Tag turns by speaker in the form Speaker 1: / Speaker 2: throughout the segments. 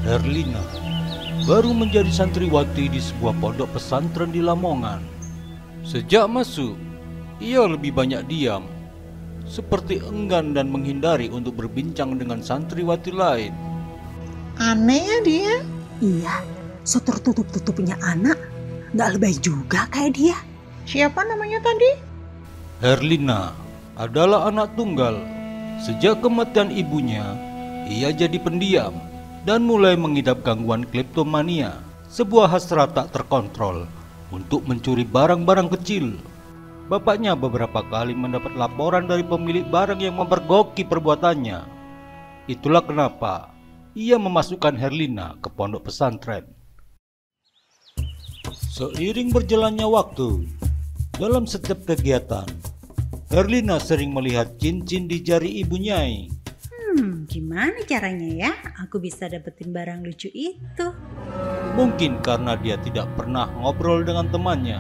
Speaker 1: Herlina baru menjadi santriwati di sebuah pondok pesantren di Lamongan. Sejak masuk, ia lebih banyak diam, seperti enggan dan menghindari untuk berbincang dengan santriwati lain.
Speaker 2: Aneh ya dia.
Speaker 3: Iya, so tertutup-tutupnya anak, gak lebay juga kayak dia.
Speaker 2: Siapa namanya tadi?
Speaker 1: Herlina adalah anak tunggal. Sejak kematian ibunya, ia jadi pendiam dan mulai mengidap gangguan kleptomania, sebuah hasrat tak terkontrol untuk mencuri barang-barang kecil. Bapaknya beberapa kali mendapat laporan dari pemilik barang yang mempergoki perbuatannya. Itulah kenapa ia memasukkan Herlina ke pondok pesantren. Seiring berjalannya waktu, dalam setiap kegiatan, Herlina sering melihat cincin di jari ibu Nyai.
Speaker 3: Gimana caranya ya aku bisa dapetin barang lucu itu?
Speaker 1: Mungkin karena dia tidak pernah ngobrol dengan temannya,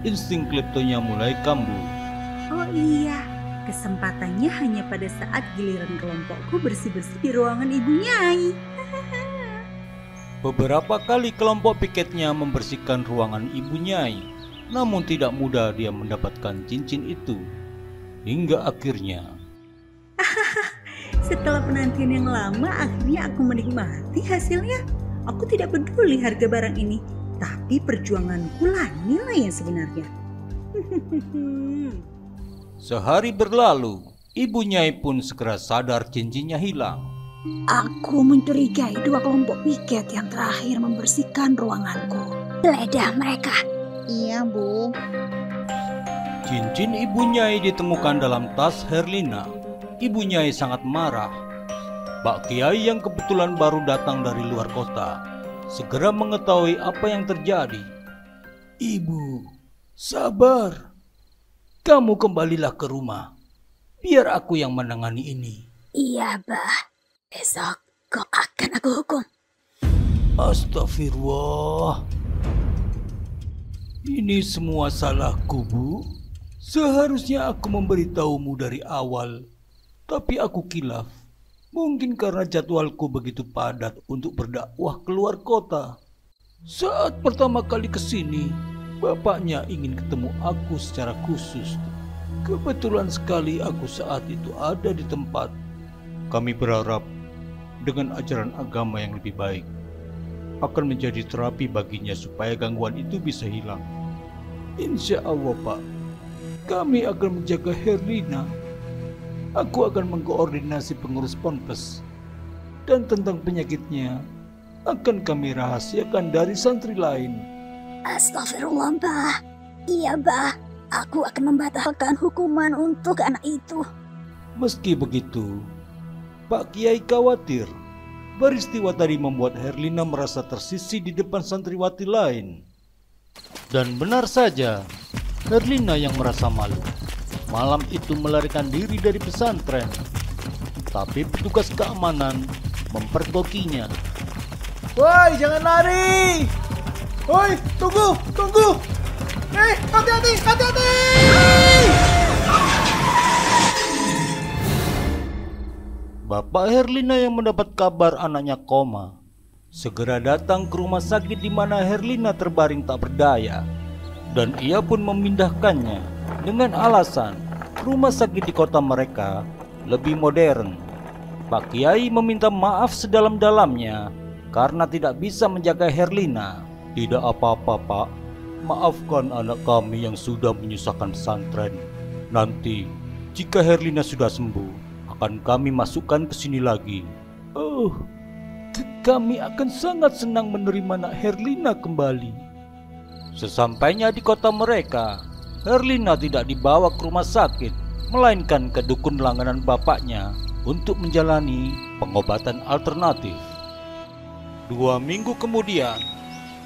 Speaker 1: insting kleptonya mulai kambuh.
Speaker 3: Oh iya, kesempatannya hanya pada saat giliran kelompokku bersih-bersih di ruangan ibu Nyai.
Speaker 1: Beberapa kali kelompok piketnya membersihkan ruangan ibu Nyai, namun tidak mudah dia mendapatkan cincin itu. Hingga akhirnya
Speaker 3: Setelah penantian yang lama, akhirnya aku menikmati hasilnya. Aku tidak peduli harga barang ini, tapi perjuanganku lah nilai yang sebenarnya.
Speaker 1: sehari berlalu, ibu Nyai pun segera sadar cincinnya hilang.
Speaker 3: Aku mencurigai dua kelompok piket yang terakhir membersihkan ruanganku. Geledah mereka.
Speaker 2: Iya, Bu.
Speaker 1: Cincin ibu Nyai ditemukan dalam tas Herlina. Ibu Nyai sangat marah. Pak Kiai yang kebetulan baru datang dari luar kota segera mengetahui apa yang terjadi. Ibu, sabar. Kamu kembalilah ke rumah. Biar aku yang menangani ini.
Speaker 3: Iya, Bah. Besok kau akan aku hukum.
Speaker 1: Astagfirullah. Ini semua salahku, Bu. Seharusnya aku memberitahumu dari awal. Tapi aku kilaf. Mungkin karena jadwalku begitu padat untuk berdakwah keluar kota. Saat pertama kali kesini, bapaknya ingin ketemu aku secara khusus. Kebetulan sekali aku saat itu ada di tempat. Kami berharap dengan ajaran agama yang lebih baik akan menjadi terapi baginya supaya gangguan itu bisa hilang. Insya Allah, Pak, kami akan menjaga Herlina. Aku akan mengkoordinasi pengurus ponpes, dan tentang penyakitnya akan kami rahasiakan dari santri lain.
Speaker 3: Astagfirullah, Bah. Iya, Bah. Aku akan membatalkan hukuman untuk anak itu.
Speaker 1: Meski begitu, Pak Kiai khawatir peristiwa tadi membuat Herlina merasa tersisih di depan santriwati lain. Dan benar saja, Herlina yang merasa malu. Malam itu melarikan diri dari pesantren, tapi petugas keamanan mempergokinya.
Speaker 4: Woi, jangan lari! Woi, tunggu! Hati-hati!
Speaker 1: Bapak Herlina yang mendapat kabar anaknya koma segera datang ke rumah sakit di mana Herlina terbaring tak berdaya, dan ia pun memindahkannya dengan alasan rumah sakit di kota mereka lebih modern. Pak Kiai meminta maaf sedalam-dalamnya karena tidak bisa menjaga Herlina. Tidak apa-apa, Pak. Maafkan anak kami yang sudah menyusahkan pesantren. Nanti jika Herlina sudah sembuh, akan kami masukkan ke sini lagi. Oh, kami akan sangat senang menerima anak Herlina kembali. Sesampainya di kota mereka, Herlina tidak dibawa ke rumah sakit, melainkan ke dukun langganan bapaknya untuk menjalani pengobatan alternatif. 2 minggu kemudian,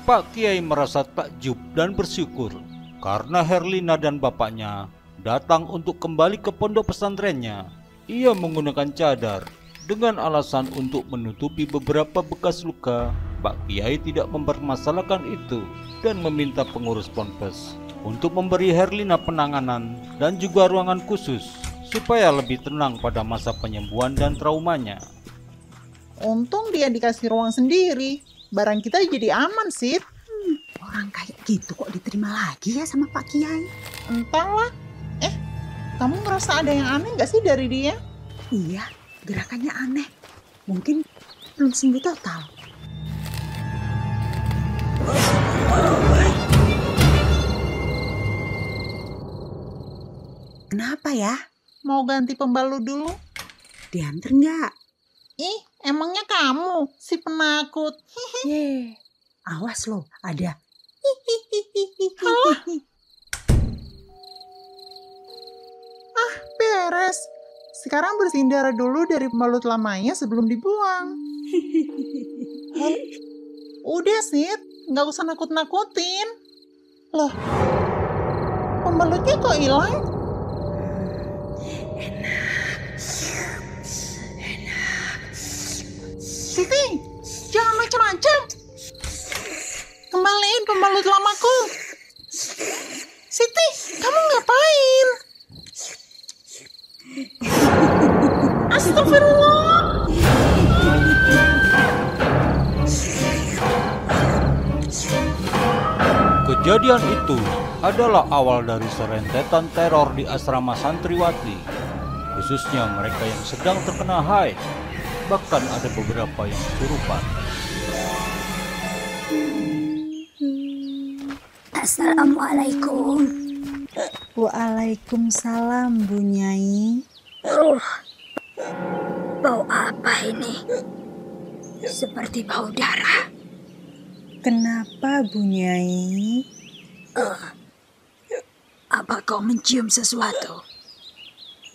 Speaker 1: Pak Kiai merasa takjub dan bersyukur karena Herlina dan bapaknya datang untuk kembali ke pondok pesantrennya. Ia menggunakan cadar dengan alasan untuk menutupi beberapa bekas luka. Pak Kiai tidak mempermasalahkan itu dan meminta pengurus ponpes untuk memberi Herlina penanganan dan juga ruangan khusus supaya lebih tenang pada masa penyembuhan dan traumanya.
Speaker 2: Untung dia dikasih ruang sendiri. Barang kita jadi aman, Sid.
Speaker 3: Orang kayak gitu kok diterima lagi ya sama Pak Kiai?
Speaker 2: Entahlah. Kamu ngerasa ada yang aneh nggak sih dari dia?
Speaker 3: Iya, gerakannya aneh. Mungkin belum sembuh total. Kenapa ya?
Speaker 2: Mau ganti pembalut dulu?
Speaker 3: Diantar nggak?
Speaker 2: Ih, emangnya kamu si penakut?
Speaker 3: Ye, awas loh, ada.
Speaker 2: Beres. Sekarang bersihin darah dulu dari pembalut lamanya sebelum dibuang. Udah, Sid. Nggak usah nakut-nakutin. Loh, pembalutnya kok hilang? Siti, jangan macam-macam. Kembaliin pembalut lamaku. Siti, kamu ngapain? Astagfirullah.
Speaker 1: Kejadian itu adalah awal dari serentetan teror di asrama santriwati, khususnya mereka yang sedang terkena haid. Bahkan ada beberapa yang kesurupan.
Speaker 5: Assalamualaikum.
Speaker 3: Waalaikumsalam, Bu Nyai.
Speaker 5: Bau apa ini? Seperti bau darah.
Speaker 3: Kenapa, Bu Nyai?
Speaker 5: Apa kau mencium sesuatu?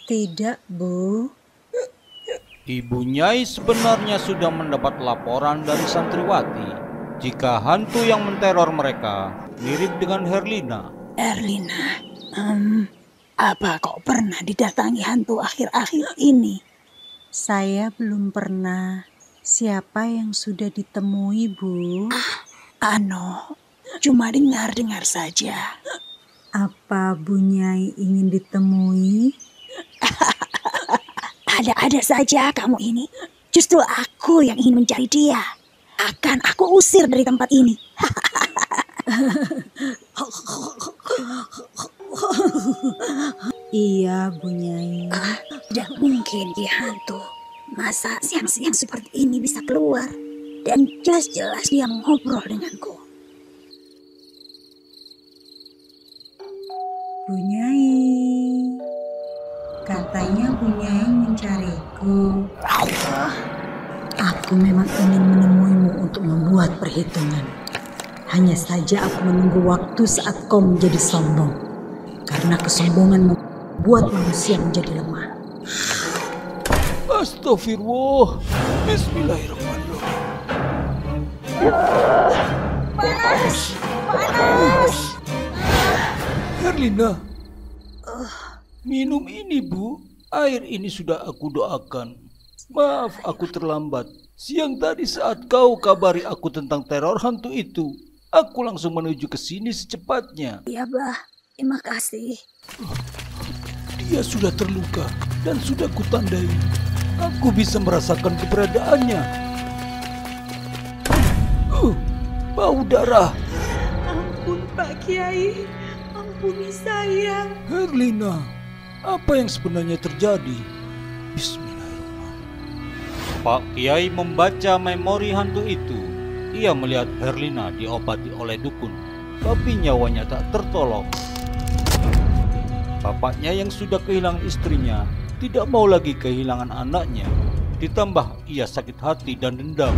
Speaker 3: Tidak, Bu.
Speaker 1: Ibu Nyai sebenarnya sudah mendapat laporan dari santriwati jika hantu yang menteror mereka mirip dengan Herlina.
Speaker 5: Herlina, apa kau pernah didatangi hantu akhir-akhir ini?
Speaker 3: Saya belum pernah. Siapa yang sudah ditemui, Bu?
Speaker 5: Cuma dengar-dengar saja.
Speaker 3: Apa Bu Nyai ingin ditemui?
Speaker 5: Ada-ada saja kamu ini. Justru aku yang ingin mencari dia. Akan aku usir dari tempat ini.
Speaker 3: Iya, Bu Nyai.
Speaker 5: Tidak mungkin dia hantu. Masa siang-siang seperti ini bisa keluar? Dan jelas-jelas dia mengobrol denganku.
Speaker 3: Bu Nyai. Katanya Bu Nyai mencariku.
Speaker 5: Aku memang ingin menemuimu untuk membuat perhitungan. Hanya saja aku menunggu waktu saat kau menjadi sombong. Karena kesombongan membuat manusia menjadi lemah.
Speaker 1: Astagfirullah. Bismillahirrahmanirrahim.
Speaker 5: Panas!
Speaker 1: Herlina, minum ini, Bu. Air ini sudah aku doakan. Maaf aku terlambat. Siang tadi saat kau kabari aku tentang teror hantu itu, aku langsung menuju ke sini secepatnya.
Speaker 5: Iya, Bah. Terima kasih.
Speaker 1: Dia sudah terluka dan sudah kutandai. Aku bisa merasakan keberadaannya. Bau darah.
Speaker 3: Ampun, Pak Kiai. Ampuni saya.
Speaker 1: Herlina, apa yang sebenarnya terjadi? Bismillahirrahmanirrahim. Pak Kiai membaca memori hantu itu. Ia melihat Herlina diobati oleh dukun, tapi nyawanya tak tertolong. Bapaknya yang sudah kehilangan istrinya tidak mau lagi kehilangan anaknya. Ditambah ia sakit hati dan dendam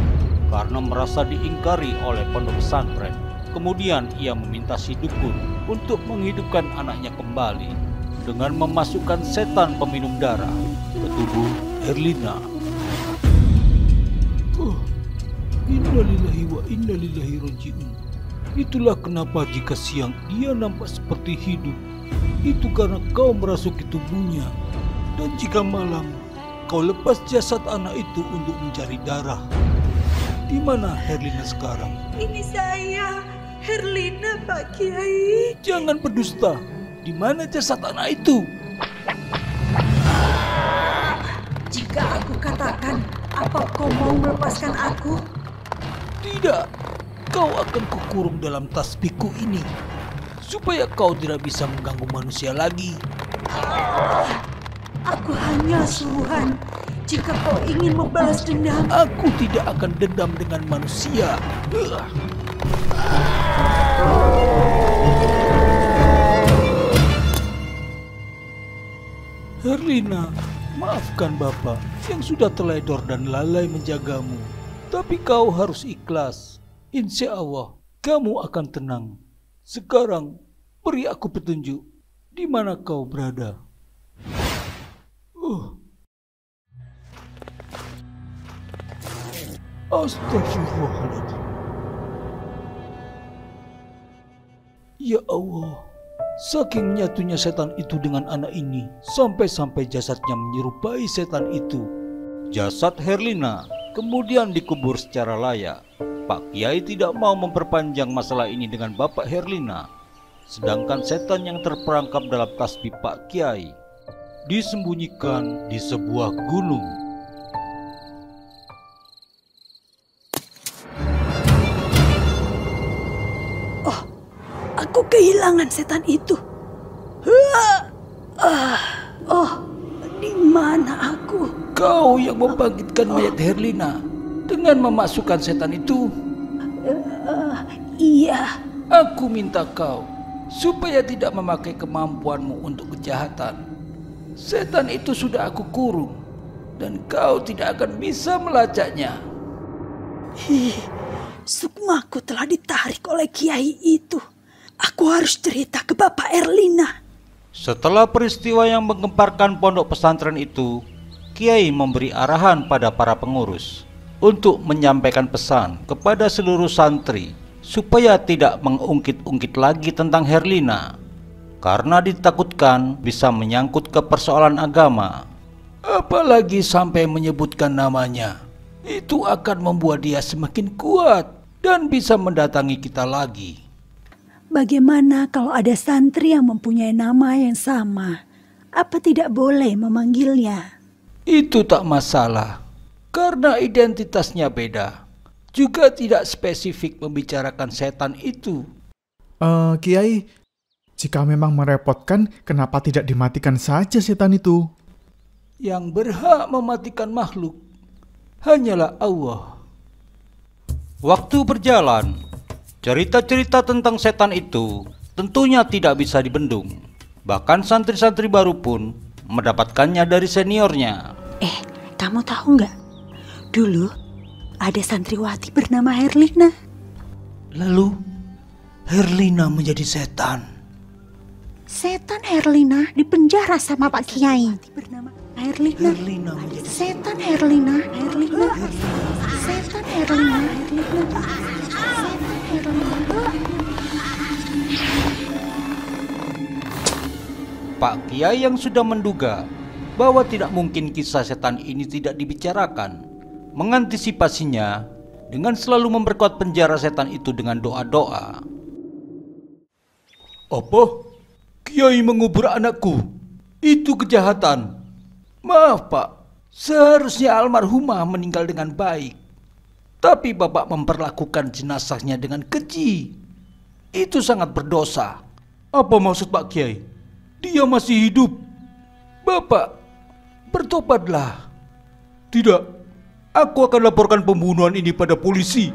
Speaker 1: karena merasa diingkari oleh pondok pesantren. Kemudian ia meminta si dukun untuk menghidupkan anaknya kembali dengan memasukkan setan peminum darah ke tubuh Herlina. Innalillahi wa innalillahi raji'un. Itulah kenapa jika siang ia nampak seperti hidup, itu karena kau merasuki tubuhnya. Dan jika malam kau lepas jasad anak itu untuk mencari darah. Di mana Herlina sekarang?
Speaker 3: Ini saya, Herlina, Pak Kiai.
Speaker 1: Jangan berdusta. Di mana jasad anak itu?
Speaker 3: Jika aku katakan
Speaker 5: Apa kau mau melepaskan aku?
Speaker 1: Tidak, kau akan kukurung dalam tasbihku ini, supaya kau tidak bisa mengganggu manusia lagi.
Speaker 5: Aku hanya suruhan. Jika kau ingin membalas dendam,
Speaker 1: Aku tidak akan dendam dengan manusia. Herlina, maafkan Bapak yang sudah teledor dan lalai menjagamu. Tapi kau harus ikhlas. Insya Allah, kamu akan tenang. Sekarang, beri aku petunjuk. Di mana kau berada? Astagfirullahaladzim. Ya Allah, saking nyatunya setan itu dengan anak ini, sampai-sampai jasadnya menyerupai setan itu. Jasad Herlina kemudian dikubur secara layak. Pak Kiai tidak mau memperpanjang masalah ini dengan Bapak Herlina. Sedangkan setan yang terperangkap dalam tasbih Pak Kiai disembunyikan di sebuah gunung.
Speaker 5: aku kehilangan setan itu. Di mana aku?
Speaker 1: Kau yang membangkitkan mayat Herlina dengan memasukkan setan itu.
Speaker 5: Iya.
Speaker 1: Aku minta kau supaya tidak memakai kemampuanmu untuk kejahatan. Setan itu sudah aku kurung dan kau tidak akan bisa melacaknya.
Speaker 5: Sukmaku telah ditarik oleh kiai itu. Aku harus cerita ke Bapak Herlina.
Speaker 1: Setelah peristiwa yang menggemparkan pondok pesantren itu, Kiai memberi arahan pada para pengurus untuk menyampaikan pesan kepada seluruh santri supaya tidak mengungkit-ungkit lagi tentang Herlina, karena ditakutkan bisa menyangkut ke persoalan agama. Apalagi sampai menyebutkan namanya, itu akan membuat dia semakin kuat dan bisa mendatangi kita lagi.
Speaker 5: Bagaimana kalau ada santri yang mempunyai nama yang sama? Apa tidak boleh memanggilnya?
Speaker 1: Itu tak masalah, karena identitasnya beda. Juga tidak spesifik membicarakan setan itu.
Speaker 4: Kiai, jika memang merepotkan, kenapa tidak dimatikan saja setan itu?
Speaker 1: Yang berhak mematikan makhluk hanyalah Allah. Waktu berjalan, cerita-cerita tentang setan itu tentunya tidak bisa dibendung. Bahkan santri-santri baru pun mendapatkannya dari seniornya.
Speaker 5: Kamu tahu nggak? Dulu ada santriwati bernama Herlina.
Speaker 1: Lalu Herlina menjadi setan.
Speaker 5: Setan Herlina dipenjara sama Pak Kiai. Bernama Herlina.
Speaker 1: Herlina menjadi
Speaker 5: Setan Herlina. Herlina. Setan Herlina. Herlina.
Speaker 1: Pak Kiai yang sudah menduga bahwa tidak mungkin kisah setan ini tidak dibicarakan, mengantisipasinya dengan selalu memperkuat penjara setan itu dengan doa-doa. Apa? Kiai mengubur anakku? Itu kejahatan. Maaf Pak, seharusnya almarhumah meninggal dengan baik. Tapi Bapak memperlakukan jenazahnya dengan keji. Itu sangat berdosa. Apa maksud Pak Kiai? Dia masih hidup. Bapak, bertobatlah. Tidak, aku akan laporkan pembunuhan ini pada polisi.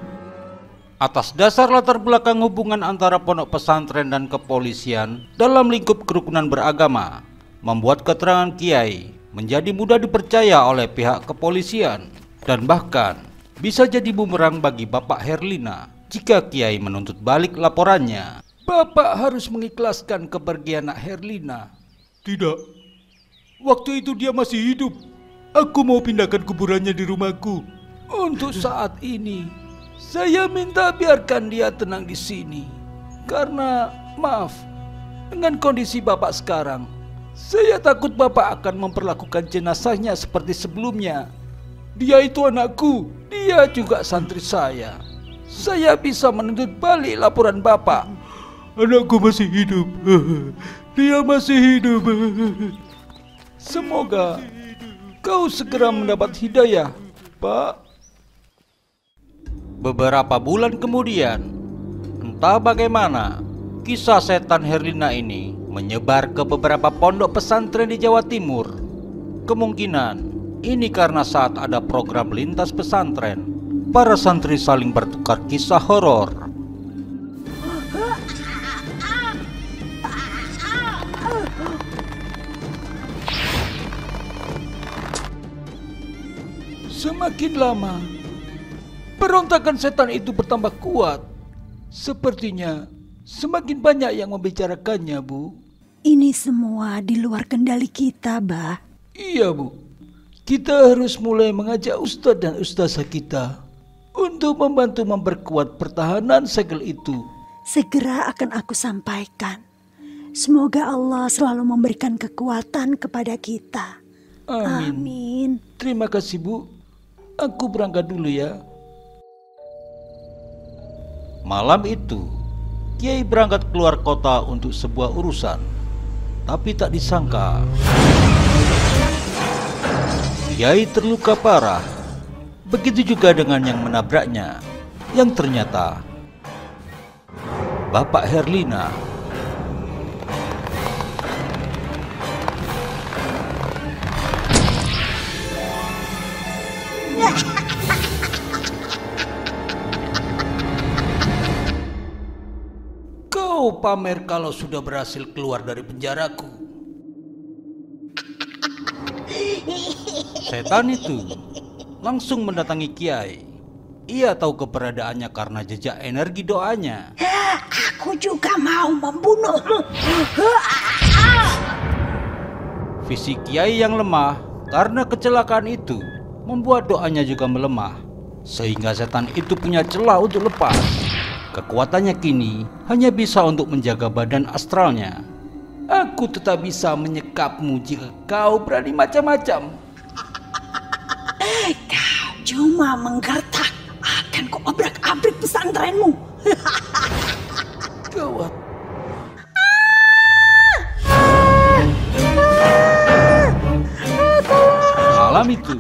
Speaker 1: Atas dasar latar belakang hubungan antara pondok pesantren dan kepolisian dalam lingkup kerukunan beragama, membuat keterangan Kiai menjadi mudah dipercaya oleh pihak kepolisian, dan bahkan bisa jadi bumerang bagi Bapak Herlina jika Kiai menuntut balik laporannya. Bapak harus mengikhlaskan kepergian anak Herlina. Tidak, waktu itu dia masih hidup. Aku mau pindahkan kuburannya di rumahku. Untuk saat ini, saya minta biarkan dia tenang di sini. Karena, maaf, dengan kondisi Bapak sekarang, saya takut Bapak akan memperlakukan jenazahnya seperti sebelumnya. Dia itu anakku, dia juga santri saya. Saya bisa menuntut balik laporan Bapak. Anakku masih hidup. Dia masih hidup. Semoga kau segera mendapat hidayah Pak. Beberapa bulan kemudian, entah bagaimana, kisah setan Herlina ini menyebar ke beberapa pondok pesantren di Jawa Timur. Kemungkinan ini karena saat ada program lintas pesantren, para santri saling bertukar kisah horor. Semakin lama, perontakan setan itu bertambah kuat. Sepertinya semakin banyak yang membicarakannya, Bu.
Speaker 5: Ini semua di luar kendali kita, Bah.
Speaker 1: Iya, Bu. Kita harus mulai mengajak ustadz dan ustazah kita untuk membantu memperkuat pertahanan segel itu.
Speaker 5: Segera akan aku sampaikan. Semoga Allah selalu memberikan kekuatan kepada kita.
Speaker 1: Amin.
Speaker 5: Amin.
Speaker 1: Terima kasih, Bu. Aku berangkat dulu ya. Malam itu, Kiai berangkat keluar kota untuk sebuah urusan. Tapi tak disangka, Kiai terluka parah. Begitu juga dengan yang menabraknya, yang ternyata Bapak Herlina. Kau pamer kalau sudah berhasil keluar dari penjaraku. Setan itu langsung mendatangi Kiai. Ia tahu keberadaannya karena jejak energi doanya.
Speaker 5: Aku juga mau membunuhmu.
Speaker 1: Fisik Kiai yang lemah karena kecelakaan itu membuat doanya juga melemah, sehingga setan itu punya celah untuk lepas. Kekuatannya kini hanya bisa untuk menjaga badan astralnya. Aku tetap bisa menyekapmu jika kau berani macam-macam.
Speaker 5: Kau cuma menggertak. Akan kuobrak-abrik pesantrenmu.
Speaker 1: Gawat. Malam itu,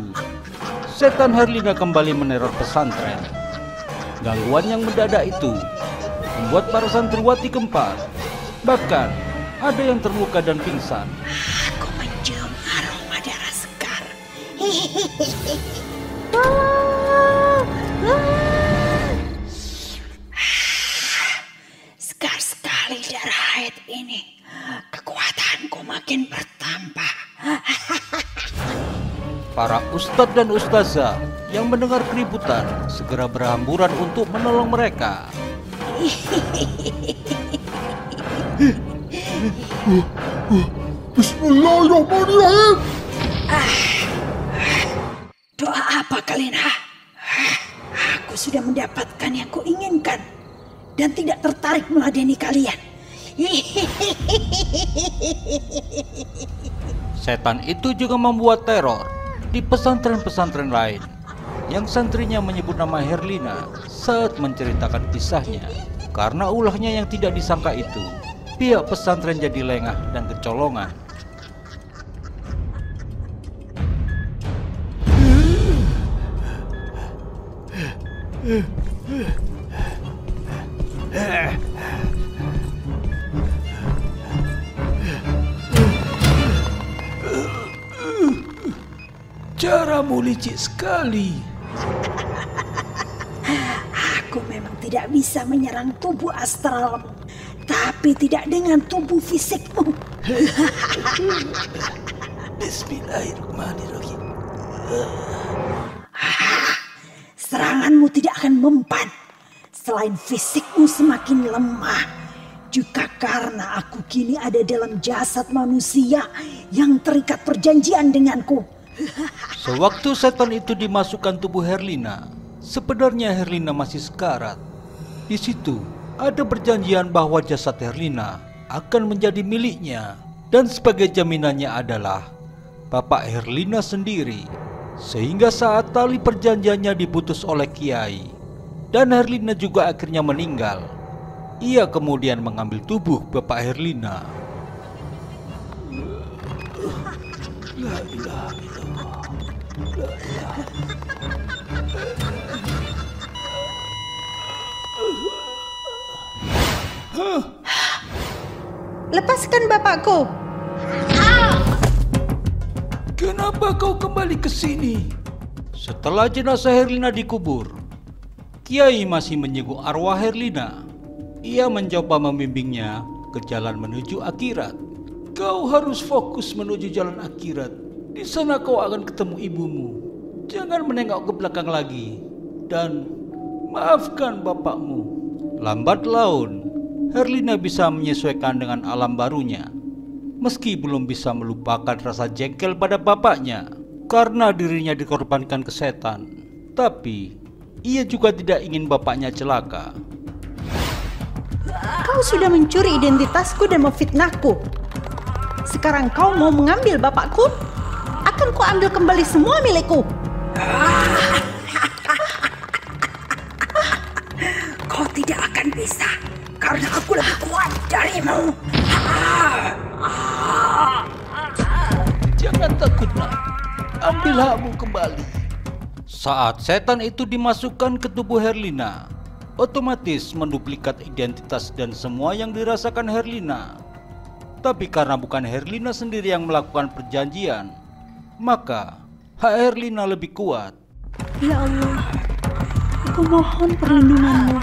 Speaker 1: setan Herlina kembali meneror pesantren. Gangguan yang mendadak itu membuat para santriwati gempar. Bahkan ada yang terluka dan pingsan.
Speaker 5: Aku mencium aroma darah Sekar. Sekar sekali darah haid ini. Kekuatanku makin bertambah.
Speaker 1: Para ustadz dan ustazah yang mendengar keributan segera berhamburan untuk menolong mereka.
Speaker 4: Bismillahirrahmanirrahim.
Speaker 5: Doa apa kalian? Aku sudah mendapatkan yang kuinginkan dan tidak tertarik meladeni kalian.
Speaker 1: Setan itu juga membuat teror di pesantren-pesantren lain yang santrinya menyebut nama Herlina saat menceritakan kisahnya. Karena ulahnya yang tidak disangka itu, pihak pesantren jadi lengah dan kecolongan. Caramu licik sekali.
Speaker 5: Aku memang tidak bisa menyerang tubuh astralmu, tapi tidak dengan tubuh fisikmu.
Speaker 1: Bismillahirrahmanirrahim.
Speaker 5: Seranganmu tidak akan mempan. Selain fisikmu semakin lemah, juga karena aku kini ada dalam jasad manusia yang terikat perjanjian denganku.
Speaker 1: Sewaktu setan itu dimasukkan tubuh Herlina, sebenarnya Herlina masih sekarat. Di situ ada perjanjian bahwa jasad Herlina akan menjadi miliknya, dan sebagai jaminannya adalah Bapak Herlina sendiri. Sehingga saat tali perjanjiannya diputus oleh Kiai dan Herlina juga akhirnya meninggal, ia kemudian mengambil tubuh Bapak Herlina. La ilaha illallah. La ilaha.
Speaker 3: Lepaskan bapakku.
Speaker 1: Kenapa kau kembali ke sini? Setelah jenazah Herlina dikubur, Kiai masih menyinggung arwah Herlina. Ia mencoba membimbingnya ke jalan menuju akhirat. Kau harus fokus menuju jalan akhirat. Di sana kau akan ketemu ibumu. Jangan menengok ke belakang lagi. Dan maafkan bapakmu. Lambat laun, Herlina bisa menyesuaikan dengan alam barunya. Meski belum bisa melupakan rasa jengkel pada bapaknya karena dirinya dikorbankan ke setan, tapi ia juga tidak ingin bapaknya celaka.
Speaker 3: Kau sudah mencuri identitasku dan memfitnahku. Sekarang kau mau mengambil bapakku? Akan ku ambil kembali semua milikku.
Speaker 5: Kau tidak akan bisa, karena aku lebih kuat darimu.
Speaker 1: Jangan takut, nak. Ambil hakmu kembali. Saat setan itu dimasukkan ke tubuh Herlina, otomatis menduplikat identitas dan semua yang dirasakan Herlina. Tapi karena bukan Herlina sendiri yang melakukan perjanjian, maka hak Herlina lebih kuat.
Speaker 3: Ya Allah, aku mohon perlindunganmu.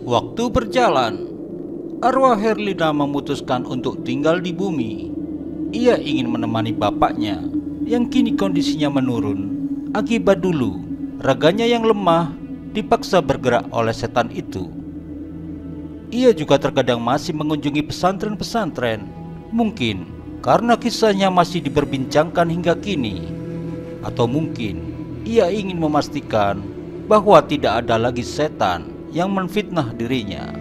Speaker 1: Waktu berjalan, arwah Herlina memutuskan untuk tinggal di bumi. Ia ingin menemani bapaknya yang kini kondisinya menurun. Akibat dulu, raganya yang lemah dipaksa bergerak oleh setan itu. Ia juga terkadang masih mengunjungi pesantren-pesantren. Mungkin karena kisahnya masih diperbincangkan hingga kini. Atau mungkin ia ingin memastikan bahwa tidak ada lagi setan yang menfitnah dirinya.